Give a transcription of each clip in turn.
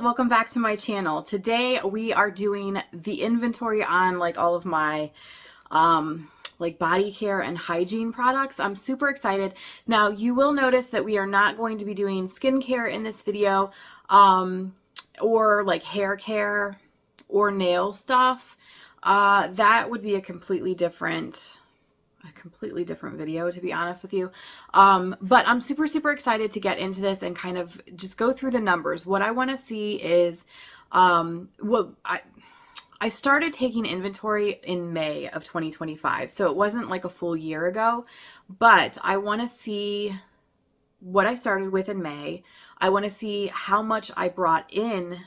welcome back to my channel. Today we are doing the inventory on like all of my like body care and hygiene products. I'm super excited. Now you will notice that we are not going to be doing skincare in this video or like hair care or nail stuff. That would be a completely different video, to be honest with you. But I'm super excited to get into this and kind of just go through the numbers. What I want to see is, I started taking inventory in May of 2025, so it wasn't like a full year ago, but I want to see what I started with in May. I want to see how much I brought in,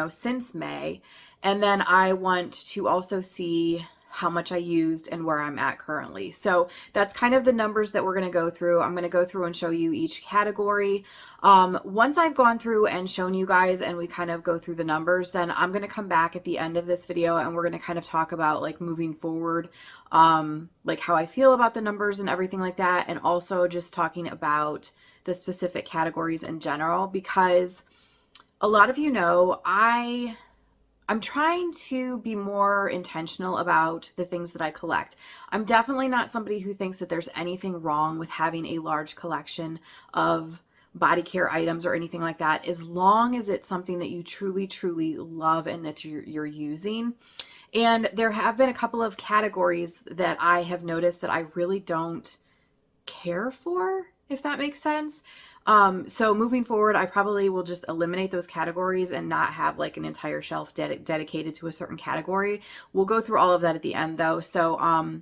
since May. And then I want to also see how much I used and where I'm at currently. So that's kind of the numbers that we're going to go through. I'm going to go through and show you each category. Once I've gone through and shown you guys and we kind of go through the numbers, then I'm going to come back at the end of this video and we're going to kind of talk about like moving forward, like how I feel about the numbers and everything like that. And also just talking about the specific categories in general, because a lot of you know, I'm trying to be more intentional about the things that I collect. I'm definitely not somebody who thinks that there's anything wrong with having a large collection of body care items or anything like that, as long as it's something that you truly love and that you're using. And there have been a couple of categories that I have noticed that I really don't care for, if that makes sense. So moving forward, I probably will just eliminate those categories and not have like an entire shelf dedicated to a certain category. We'll go through all of that at the end though. So,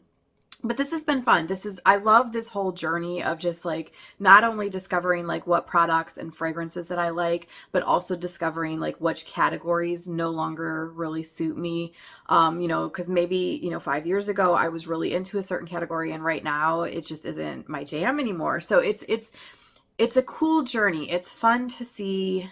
but this has been fun. I love this whole journey of just like not only discovering like what products and fragrances that I like, but also discovering like which categories no longer really suit me. Because maybe, 5 years ago I was really into a certain category and right now it just isn't my jam anymore. So it's a cool journey. It's fun to see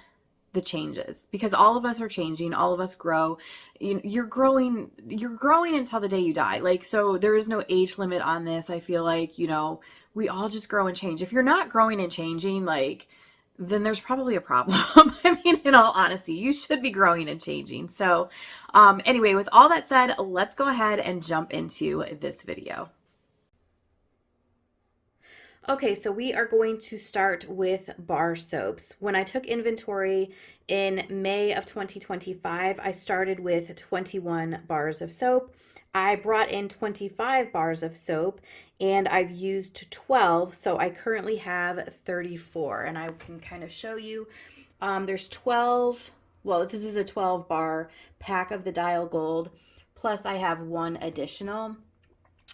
the changes because all of us are changing. All of us grow. You're growing until the day you die. Like, so there is no age limit on this. I feel like, we all just grow and change. If you're not growing and changing, like, then there's probably a problem. I mean, in all honesty, you should be growing and changing. So, anyway, with all that said, let's go ahead and jump into this video. Okay, so we are going to start with bar soaps. When I took inventory in May of 2025, I started with 21 bars of soap. I brought in 25 bars of soap and I've used 12, so I currently have 34. And I can kind of show you, there's 12, well, this is a 12 bar pack of the Dial Gold, plus I have one additional.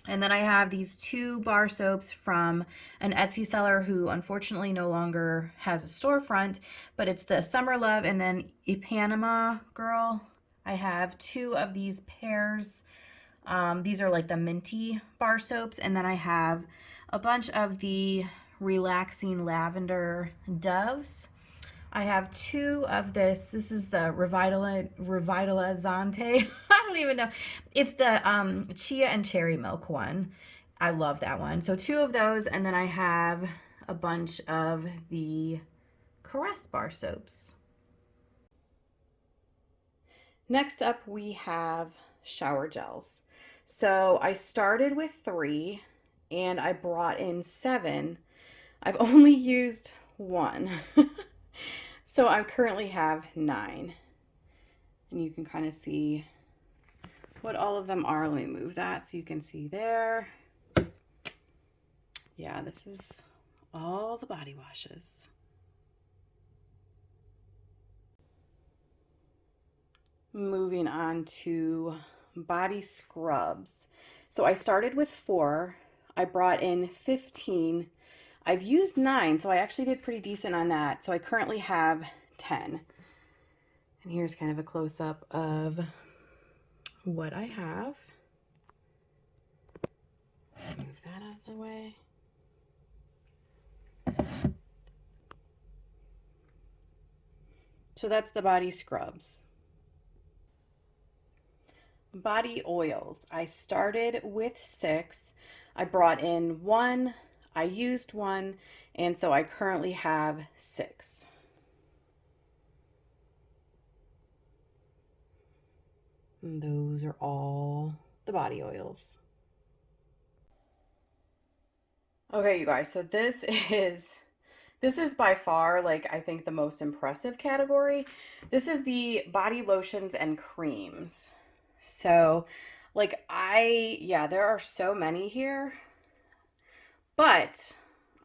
And then I have these 2 bar soaps from an Etsy seller who unfortunately no longer has a storefront, but it's the Summer Love and then Ipanema Girl. I have 2 of these pairs. These are like the minty bar soaps. And then I have a bunch of the Relaxing Lavender Doves. I have 2 of this. This is the Revitalizante. I don't even know. It's the chia and cherry milk one. I love that one. So 2 of those, and then I have a bunch of the Caress bar soaps. Next up, we have shower gels. So I started with 3, and I brought in 7. I've only used 1. So I currently have 9, and you can kind of see what all of them are. Let me move that so you can see there. Yeah, this is all the body washes. Moving on to body scrubs. So I started with 4. I brought in 15. I've used 9, so I actually did pretty decent on that. So I currently have 10. And here's kind of a close-up of what I have. Move that out of the way. So that's the body scrubs. Body oils. I started with 6. I brought in 1. I used 1, and so I currently have 6. And those are all the body oils. Okay, you guys, so this is by far, like, I think the most impressive category. This is the body lotions and creams. So, like, yeah, there are so many here, but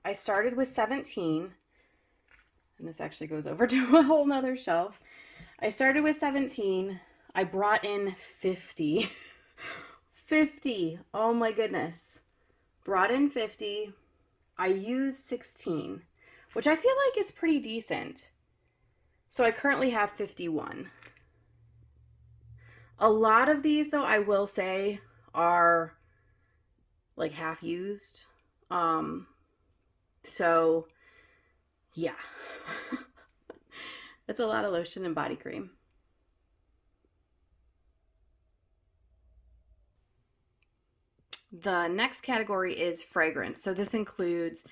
I started with 17, and this actually goes over to a whole nother shelf. I started with 17. I brought in 50. 50. Oh my goodness. Brought in 50. I used 16, which I feel like is pretty decent. So I currently have 51. A lot of these, though, I will say, are like half used. So yeah. That's a lot of lotion and body cream. The next category is fragrance. So this includes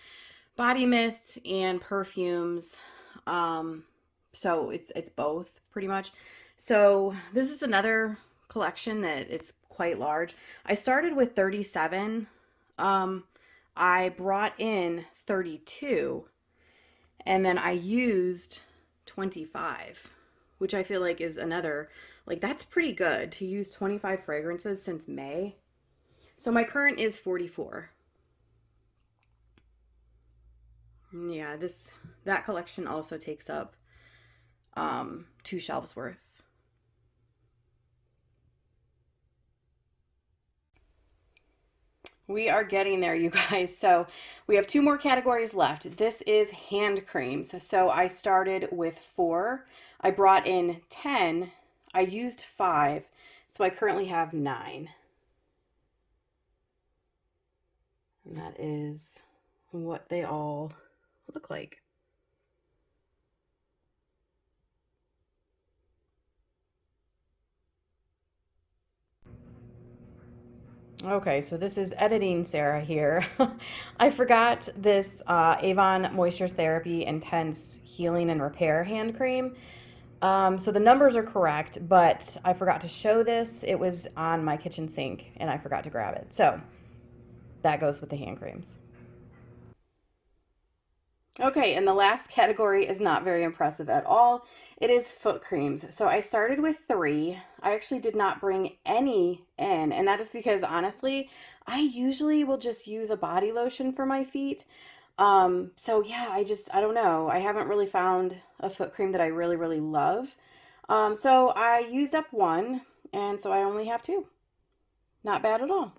body mists and perfumes. So it's both pretty much. So this is another collection that is quite large. I started with 37. I brought in 32, and then I used 25, which I feel like is another, like, that's pretty good to use 25 fragrances since May. So my current is 44. Yeah, that collection also takes up 2 shelves worth. We are getting there, you guys. So we have 2 more categories left. This is hand creams. So I started with 4. I brought in 10. I used 5. So I currently have 9. And that is what they all look like. Okay, so this is editing Sarah here. I forgot this Avon Moisture Therapy Intense Healing and Repair Hand Cream. So the numbers are correct, but I forgot to show this. It was on my kitchen sink and I forgot to grab it. So that goes with the hand creams. Okay, and the last category is not very impressive at all. It is foot creams. So I started with 3. I actually did not bring any in, and that is because honestly, I usually will just use a body lotion for my feet. So yeah, I don't know. I haven't really found a foot cream that I really, really love. So I used up 1, and so I only have 2. Not bad at all.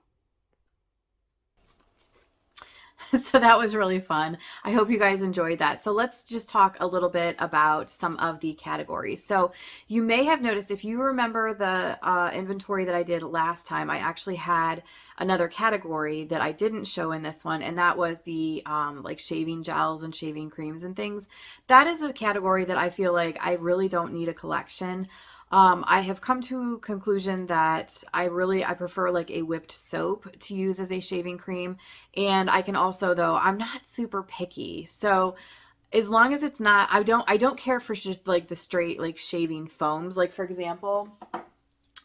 So that was really fun. I hope you guys enjoyed that. So let's just talk a little bit about some of the categories. So you may have noticed, if you remember the inventory that I did last time, I actually had another category that I didn't show in this one, and that was the like shaving gels and shaving creams and things. That is a category that I feel like I really don't need a collection. I have come to a conclusion that I prefer like a whipped soap to use as a shaving cream. And I can also, though, I'm not super picky. So as long as it's not, I don't care for just like the straight like shaving foams. Like for example,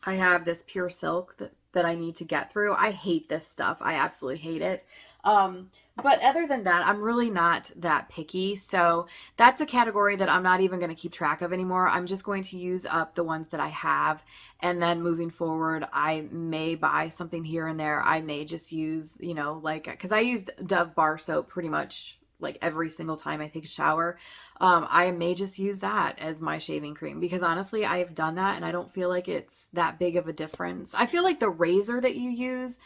I have this pure silk that I need to get through. I hate this stuff. I absolutely hate it. But other than that, I'm really not that picky. So that's a category that I'm not even going to keep track of anymore. I'm just going to use up the ones that I have. And then moving forward, I may buy something here and there. I may just use, like, because I use Dove bar soap pretty much like every single time I take a shower. I may just use that as my shaving cream because honestly, I have done that and I don't feel like it's that big of a difference. I feel like the razor that you use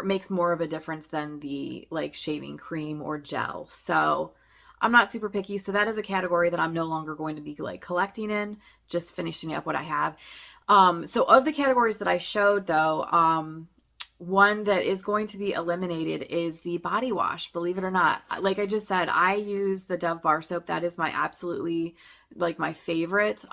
makes more of a difference than the like shaving cream or gel. So I'm not super picky. So that is a category that I'm no longer going to be like collecting in, just finishing up what I have. So of the categories that I showed though, one that is going to be eliminated is the body wash, believe it or not. Like I just said, I use the Dove bar soap. That is my absolutely like my favorite.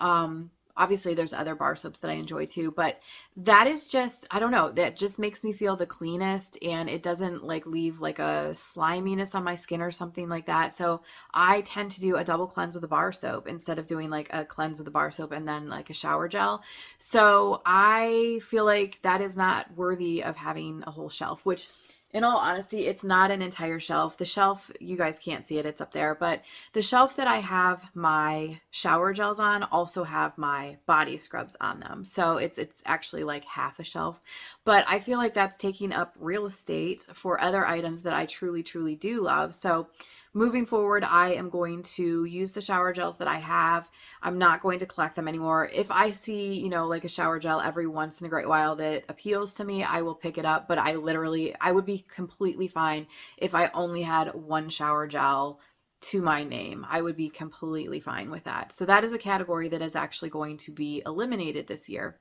Obviously there's other bar soaps that I enjoy too, but that is just, I don't know, that just makes me feel the cleanest, and it doesn't like leave like a sliminess on my skin or something like that. So I tend to do a double cleanse with a bar soap instead of doing like a cleanse with a bar soap and then like a shower gel. So I feel like that is not worthy of having a whole shelf, which in all honesty, it's not an entire shelf. The shelf, you guys can't see it, it's up there, but the shelf that I have my shower gels on also have my body scrubs on them. So it's actually like half a shelf. But I feel like that's taking up real estate for other items that I truly, truly do love. So moving forward, I am going to use the shower gels that I have. I'm not going to collect them anymore. If I see, you know, like a shower gel every once in a great while that appeals to me, I will pick it up. But I would be completely fine if I only had one shower gel to my name. I would be completely fine with that. So that is a category that is actually going to be eliminated this year.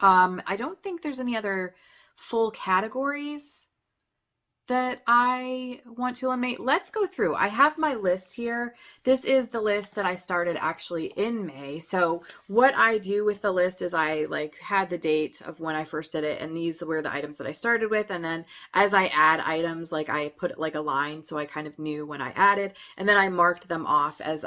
I don't think there's any other full categories that I want to eliminate. Let's go through. I have my list here. This is the list that I started actually in May. So what I do with the list is I like had the date of when I first did it, and these were the items that I started with. And then as I add items, like I put like a line so I kind of knew when I added, and then I marked them off as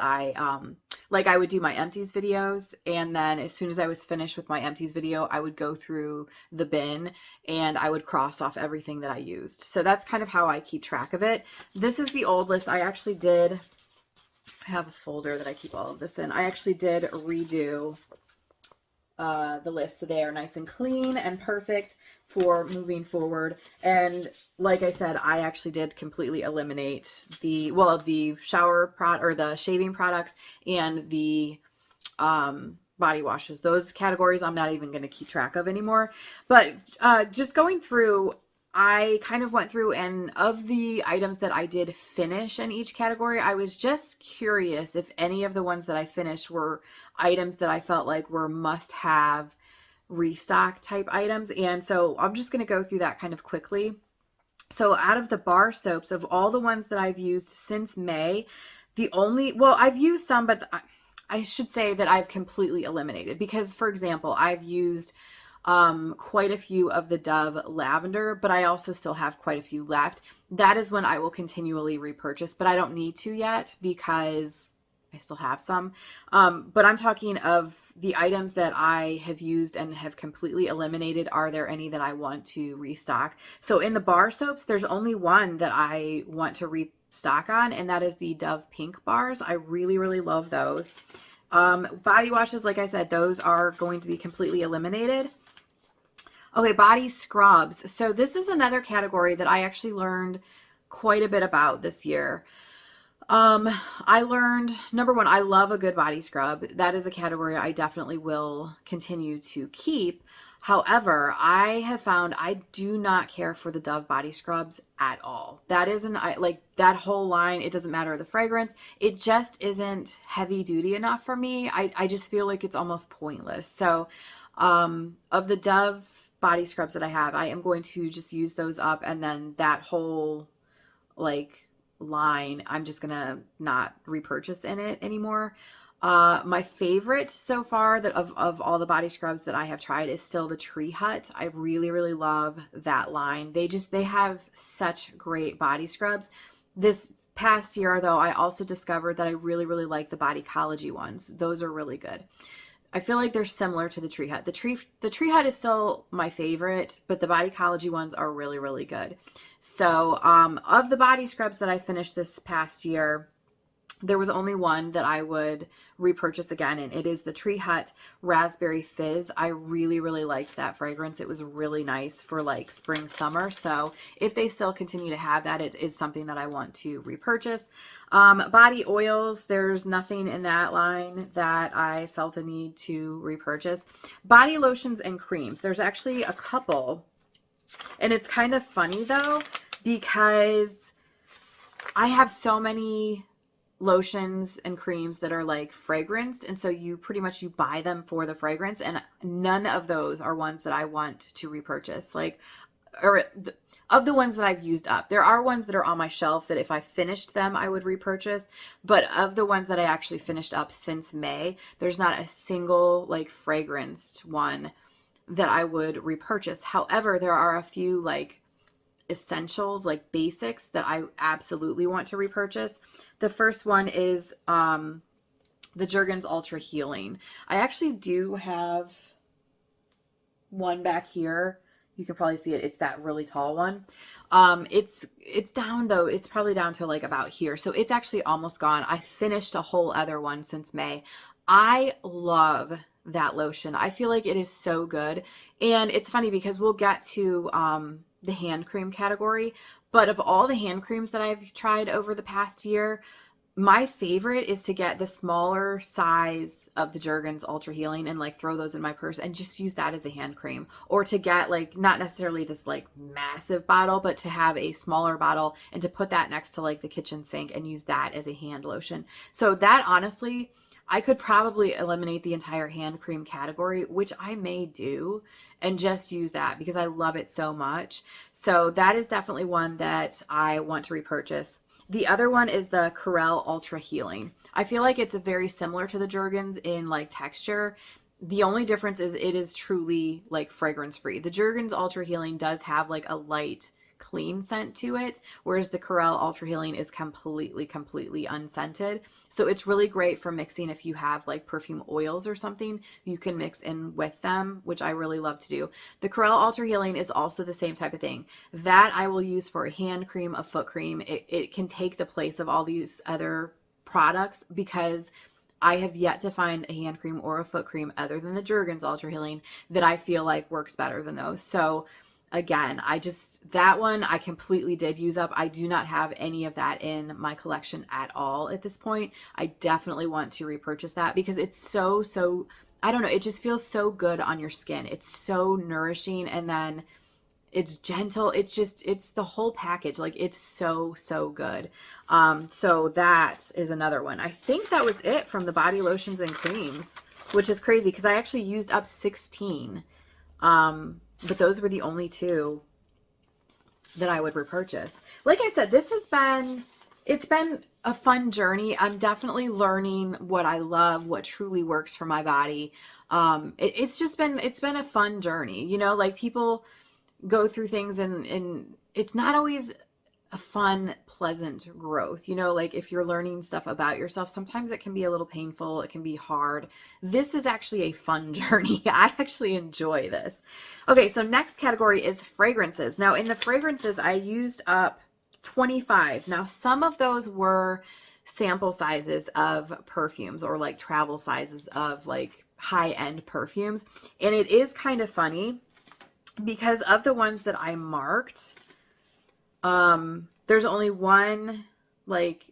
like I would do my empties videos, and then as soon as I was finished with my empties video, I would go through the bin and I would cross off everything that I used. So that's kind of how I keep track of it. This is the old list. I have a folder that I keep all of this in. I actually did redo the list so they are nice and clean and perfect for moving forward. And like I said, I actually did completely eliminate the shower or the shaving products and the body washes. Those categories I'm not even going to keep track of anymore. But just going through, I kind of went through, and of the items that I did finish in each category, I was just curious if any of the ones that I finished were items that I felt like were must-have restock type items. And so I'm just going to go through that kind of quickly. So out of the bar soaps, of all the ones that I've used since May, I've used some, but I should say that I've completely eliminated, because, for example, I've used quite a few of the Dove lavender, but I also still have quite a few left. That is when I will continually repurchase, but I don't need to yet because I still have some. But I'm talking of the items that I have used and have completely eliminated. Are there any that I want to restock? So in the bar soaps, there's only one that I want to restock on, and that is the Dove Pink bars. I really, really love those. Body washes, like I said, those are going to be completely eliminated. Okay, body scrubs. So this is another category that I actually learned quite a bit about this year. I learned, number one, I love a good body scrub. That is a category I definitely will continue to keep. However, I have found I do not care for the Dove body scrubs at all. That isn't, like that whole line, it doesn't matter the fragrance. It just isn't heavy duty enough for me. I just feel like it's almost pointless. So, of the Dove body scrubs that I have, I am going to just use those up, and then that whole like line, I'm just gonna not repurchase in it anymore. My favorite so far that of all the body scrubs that I have tried is still the Tree Hut. I really, really love that line. They have such great body scrubs. This past year though, I also discovered that I really, really like the Bodycology ones. Those are really good. I feel like they're similar to the Tree Hut. The Tree Hut is still my favorite, but the Bodycology ones are really, really good. So, of the body scrubs that I finished this past year, there was only one that I would repurchase again, and it is the Tree Hut Raspberry Fizz. I really, really liked that fragrance. It was really nice for like spring, summer. So if they still continue to have that, it is something that I want to repurchase. Body oils, there's nothing in that line that I felt a need to repurchase. Body lotions and creams, there's actually a couple, and it's kind of funny though, because I have so many lotions and creams that are like fragranced, and so you pretty much you buy them for the fragrance, and none of those are ones that I want to repurchase. Like of the ones that I've used up. There are ones that are on my shelf that if I finished them, I would repurchase. But of the ones that I actually finished up since May, there's not a single like fragranced one that I would repurchase. However, there are a few like essentials, like basics, that I absolutely want to repurchase. The first one is the Jergens Ultra Healing. I actually do have one back here. You can probably see it. It's that really tall one. It's down though. It's probably down to like about here. So it's actually almost gone. I finished a whole other one since May. I love that lotion. I feel like it is so good. And it's funny because we'll get to the hand cream category, but of all the hand creams that I've tried over the past year, my favorite is to get the smaller size of the Jergens Ultra Healing and like throw those in my purse and just use that as a hand cream, or to get like not necessarily this like massive bottle, but to have a smaller bottle and to put that next to like the kitchen sink and use that as a hand lotion. So that honestly, I could probably eliminate the entire hand cream category, which I may do, and just use that because I love it so much. So that is definitely one that I want to repurchase. The other one is the Corelle Ultra Healing. I feel like it's very similar to the Jergens in like texture. The only difference is it is truly like fragrance free. The Jergens Ultra Healing does have like a light clean scent to it, whereas the Corelle Ultra Healing is completely unscented. So it's really great for mixing if you have like perfume oils or something, you can mix in with them, which I really love to do. The Corelle Ultra Healing is also the same type of thing. That I will use for a hand cream, a foot cream. It can take the place of all these other products because I have yet to find a hand cream or a foot cream other than the Jergens Ultra Healing that I feel like works better than those. So again, that one I completely did use up. I do not have any of that in my collection at all at this point. I definitely want to repurchase that because it's so, I don't know, it just feels so good on your skin. It's so nourishing, and then it's gentle. It's the whole package. Like, it's so good. So that is another one. I think that was it from the body lotions and creams, which is crazy because I actually used up 16. But those were the only two that I would repurchase. Like I said, it's been a fun journey. I'm definitely learning what I love, what truly works for my body. It's been a fun journey. You know, like people go through things and it's not always a fun, pleasant growth. You know, like if you're learning stuff about yourself, sometimes it can be a little painful. It can be hard. This is actually a fun journey. I actually enjoy this. Okay, so next category is fragrances. Now in the fragrances, I used up 25. Now some of those were sample sizes of perfumes or like travel sizes of like high-end perfumes. And it is kind of funny because of the ones that I marked, there's only one, like,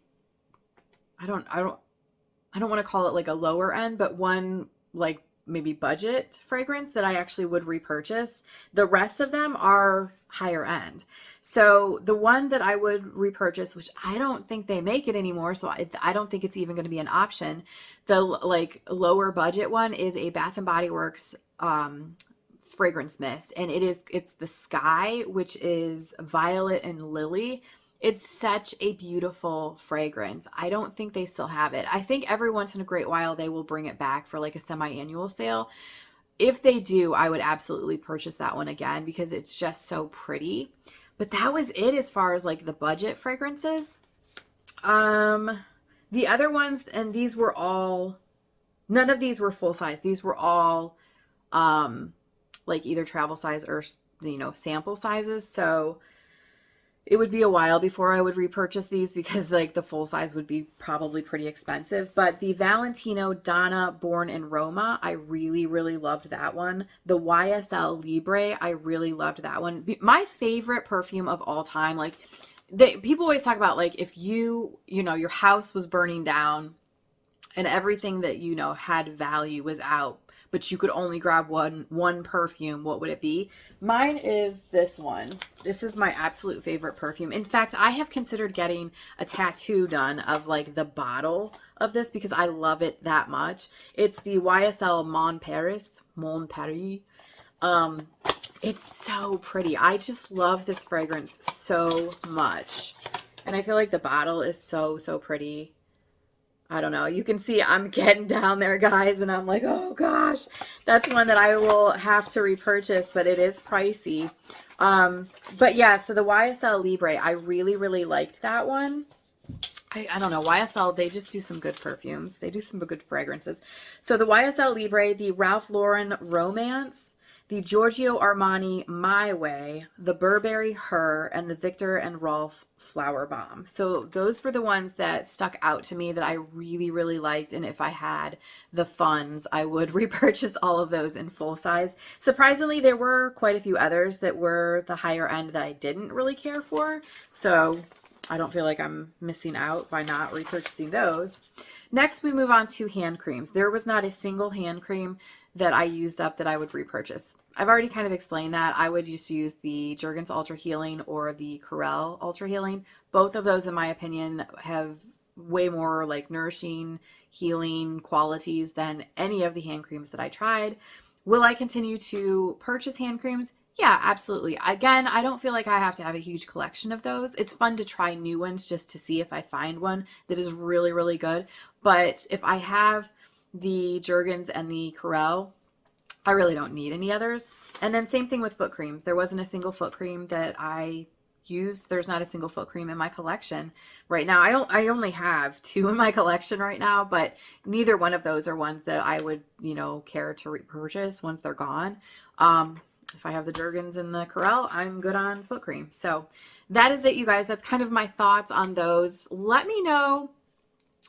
I don't want to call it like a lower end, but one like maybe budget fragrance that I actually would repurchase. The rest of them are higher end. So the one that I would repurchase, which I don't think they make it anymore, so I don't think it's even going to be an option. The like lower budget one is a Bath and Body Works fragrance mist, and it's the Sky, which is violet and lily. It's such a beautiful fragrance. I don't think they still have it. I think every once in a great while they will bring it back for like a semi-annual sale. If they do, I would absolutely purchase that one again because it's just so pretty. But that was it as far as like the budget fragrances. The other ones, and these were all, none of these were full size. These were all like either travel size or, you know, sample sizes. So it would be a while before I would repurchase these because like the full size would be probably pretty expensive. But the Valentino Donna Born in Roma, I really loved that one. The YSL Libre, I really loved that one. My favorite perfume of all time, like people always talk about like if you know, your house was burning down and everything that, you know, had value was out, but you could only grab one perfume, what would it be? Mine is this one. This is my absolute favorite perfume. In fact, I have considered getting a tattoo done of like the bottle of this because I love it that much. It's the YSL Mon Paris. It's so pretty. I just love this fragrance so much. And I feel like the bottle is so, so pretty. I don't know. You can see I'm getting down there, guys, and I'm like, oh gosh, that's one that I will have to repurchase, but it is pricey. But yeah, so the YSL Libre, I really, really liked that one. I don't know, YSL, they just do some good perfumes. They do some good fragrances. So the YSL Libre, the Ralph Lauren Romance, the Giorgio Armani My Way, the Burberry Her, and the Victor and Rolf Flower Bomb. So those were the ones that stuck out to me that I really, really liked. And if I had the funds, I would repurchase all of those in full size. Surprisingly, there were quite a few others that were the higher end that I didn't really care for. So I don't feel like I'm missing out by not repurchasing those. Next, we move on to hand creams. There was not a single hand cream that I used up that I would repurchase. I've already kind of explained that. I would just use the Jergens Ultra Healing or the Corelle Ultra Healing. Both of those, in my opinion, have way more like nourishing, healing qualities than any of the hand creams that I tried. Will I continue to purchase hand creams? Yeah, absolutely. Again, I don't feel like I have to have a huge collection of those. It's fun to try new ones just to see if I find one that is really, really good. But if I have the Jergens and the Corelle, I really don't need any others. And then same thing with foot creams. There wasn't a single foot cream that I used. There's not a single foot cream in my collection right now. I only have 2 in my collection right now, but neither one of those are ones that I would, care to repurchase once they're gone. If I have the Jergens and the Corelle, I'm good on foot cream. So that is it, you guys. That's kind of my thoughts on those. Let me know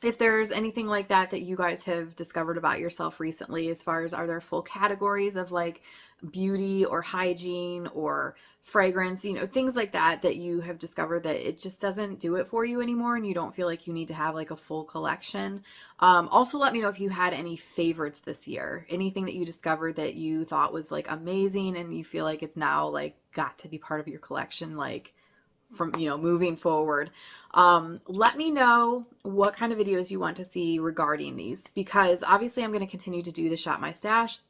if there's anything like that that you guys have discovered about yourself recently, as far as, are there full categories of like beauty or hygiene or fragrance, things like that that you have discovered that it just doesn't do it for you anymore and you don't feel like you need to have like a full collection. Also let me know if you had any favorites this year, anything that you discovered that you thought was like amazing and you feel like it's now like got to be part of your collection, like from moving forward. Let me know what kind of videos you want to see regarding these, because obviously I'm going to continue to do the Shop My Stash.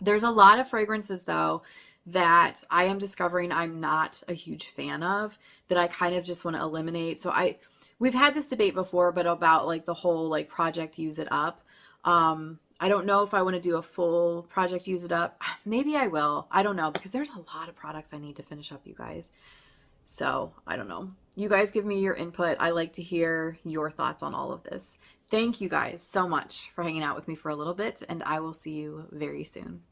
There's a lot of fragrances though that I am discovering I'm not a huge fan of, that I kind of just want to eliminate. So we've had this debate before, but about like the whole like project use it up. I don't know if I want to do a full project use it up. Maybe I will. I don't know, because there's a lot of products I need to finish up, you guys. So I don't know. You guys give me your input. I like to hear your thoughts on all of this. Thank you guys so much for hanging out with me for a little bit, and I will see you very soon.